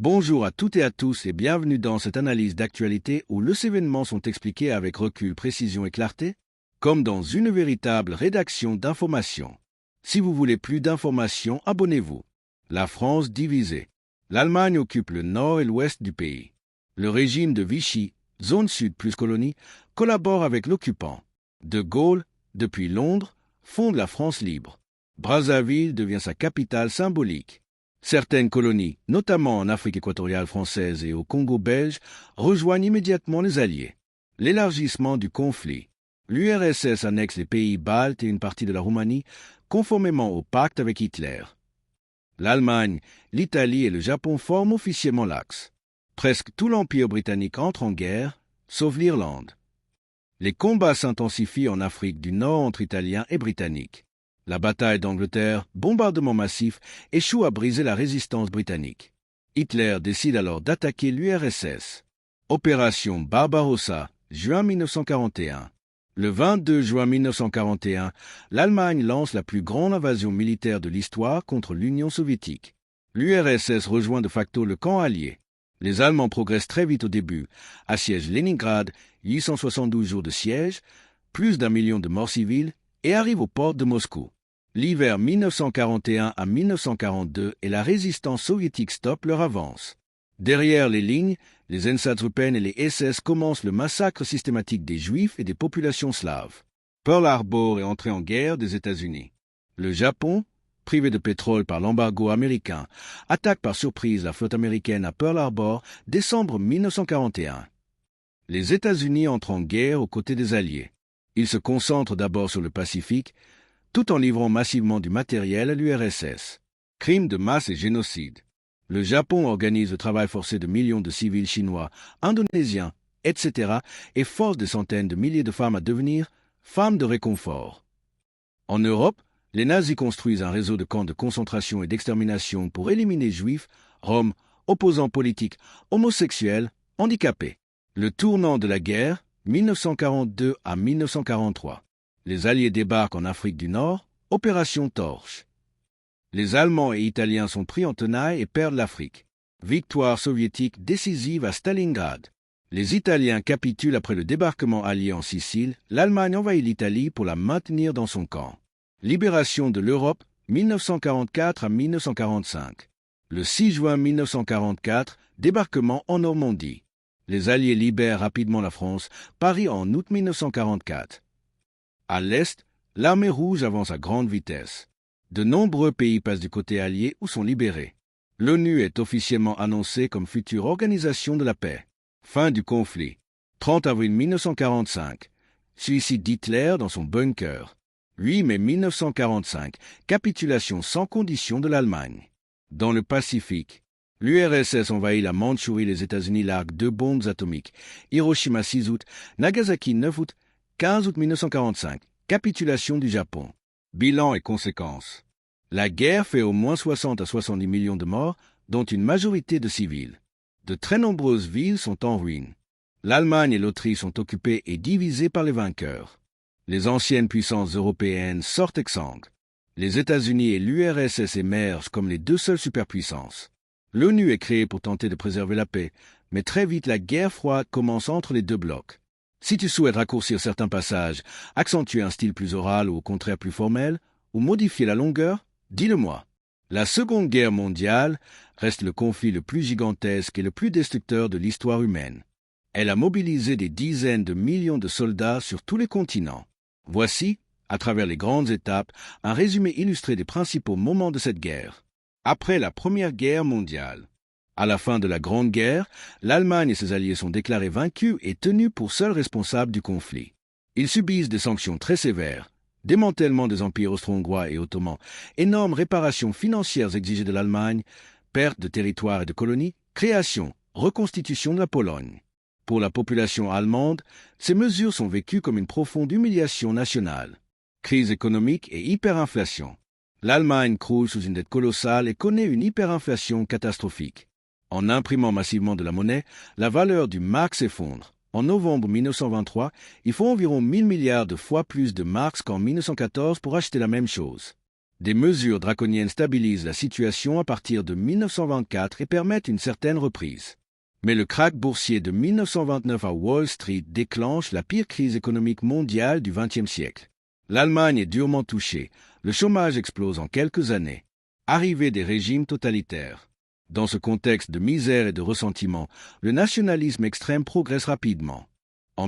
Bonjour à toutes et à tous et bienvenue dans cette analyse d'actualité où les événements sont expliqués avec recul, précision et clarté, comme dans une véritable rédaction d'informations. Si vous voulez plus d'informations, abonnez-vous. La France divisée. L'Allemagne occupe le nord et l'ouest du pays. Le régime de Vichy, zone sud plus colonie, collabore avec l'occupant. De Gaulle, depuis Londres, fonde la France libre. Brazzaville devient sa capitale symbolique. Certaines colonies, notamment en Afrique équatoriale française et au Congo belge, rejoignent immédiatement les Alliés. L'élargissement du conflit. L'URSS annexe les pays baltes et une partie de la Roumanie, conformément au pacte avec Hitler. L'Allemagne, l'Italie et le Japon forment officiellement l'Axe. Presque tout l'Empire britannique entre en guerre, sauf l'Irlande. Les combats s'intensifient en Afrique du Nord entre Italiens et Britanniques. La bataille d'Angleterre, bombardement massif, échoue à briser la résistance britannique. Hitler décide alors d'attaquer l'URSS. Opération Barbarossa, juin 1941. Le 22 juin 1941, l'Allemagne lance la plus grande invasion militaire de l'histoire contre l'Union soviétique. L'URSS rejoint de facto le camp allié. Les Allemands progressent très vite au début, assiègent Leningrad, 872 jours de siège, plus d'1 million de morts civils, et arrivent aux portes de Moscou. L'hiver 1941 à 1942 et la résistance soviétique stoppe leur avance. Derrière les lignes, les Einsatzgruppen et les SS commencent le massacre systématique des Juifs et des populations slaves. Pearl Harbor est entré en guerre des États-Unis. Le Japon, privé de pétrole par l'embargo américain, attaque par surprise la flotte américaine à Pearl Harbor, décembre 1941. Les États-Unis entrent en guerre aux côtés des Alliés. Ils se concentrent d'abord sur le Pacifique, tout en livrant massivement du matériel à l'URSS. Crimes de masse et génocide. Le Japon organise le travail forcé de millions de civils chinois, indonésiens, etc. et force des centaines de milliers de femmes à devenir femmes de réconfort. En Europe, les nazis construisent un réseau de camps de concentration et d'extermination pour éliminer juifs, roms, opposants politiques, homosexuels, handicapés. Le tournant de la guerre, 1942 à 1943. Les Alliés débarquent en Afrique du Nord, opération Torche. Les Allemands et Italiens sont pris en tenaille et perdent l'Afrique. Victoire soviétique décisive à Stalingrad. Les Italiens capitulent après le débarquement allié en Sicile, l'Allemagne envahit l'Italie pour la maintenir dans son camp. Libération de l'Europe, 1944 à 1945. Le 6 juin 1944, débarquement en Normandie. Les Alliés libèrent rapidement la France, Paris en août 1944. À l'Est, l'armée rouge avance à grande vitesse. De nombreux pays passent du côté allié ou sont libérés. L'ONU est officiellement annoncée comme future organisation de la paix. Fin du conflit. 30 avril 1945. Suicide d'Hitler dans son bunker. 8 mai 1945. Capitulation sans condition de l'Allemagne. Dans le Pacifique. L'URSS envahit la Mandchourie, les États-Unis larguent 2 bombes atomiques. Hiroshima 6 août, Nagasaki 9 août, 15 août 1945. Capitulation du Japon. Bilan et conséquences. La guerre fait au moins 60 à 70 millions de morts, dont une majorité de civils. De très nombreuses villes sont en ruine. L'Allemagne et l'Autriche sont occupées et divisées par les vainqueurs. Les anciennes puissances européennes sortent exsangues. Les États-Unis et l'URSS émergent comme les 2 seules superpuissances. L'ONU est créée pour tenter de préserver la paix, mais très vite la guerre froide commence entre les 2 blocs. Si tu souhaites raccourcir certains passages, accentuer un style plus oral ou au contraire plus formel, ou modifier la longueur, dis-le-moi. La Seconde Guerre mondiale reste le conflit le plus gigantesque et le plus destructeur de l'histoire humaine. Elle a mobilisé des dizaines de millions de soldats sur tous les continents. Voici, à travers les grandes étapes, un résumé illustré des principaux moments de cette guerre. Après la Première Guerre mondiale. À la fin de la Grande Guerre, l'Allemagne et ses alliés sont déclarés vaincus et tenus pour seuls responsables du conflit. Ils subissent des sanctions très sévères, démantèlement des empires austro-hongrois et ottomans, énormes réparations financières exigées de l'Allemagne, perte de territoires et de colonies, création, reconstitution de la Pologne. Pour la population allemande, ces mesures sont vécues comme une profonde humiliation nationale. Crise économique et hyperinflation. L'Allemagne croule sous une dette colossale et connaît une hyperinflation catastrophique. En imprimant massivement de la monnaie, la valeur du mark s'effondre. En novembre 1923, il faut environ 1000 milliards de fois plus de marks qu'en 1914 pour acheter la même chose. Des mesures draconiennes stabilisent la situation à partir de 1924 et permettent une certaine reprise. Mais le krach boursier de 1929 à Wall Street déclenche la pire crise économique mondiale du XXe siècle. L'Allemagne est durement touchée, le chômage explose en quelques années. Arrivée des régimes totalitaires. Dans ce contexte de misère et de ressentiment, le nationalisme extrême progresse rapidement. En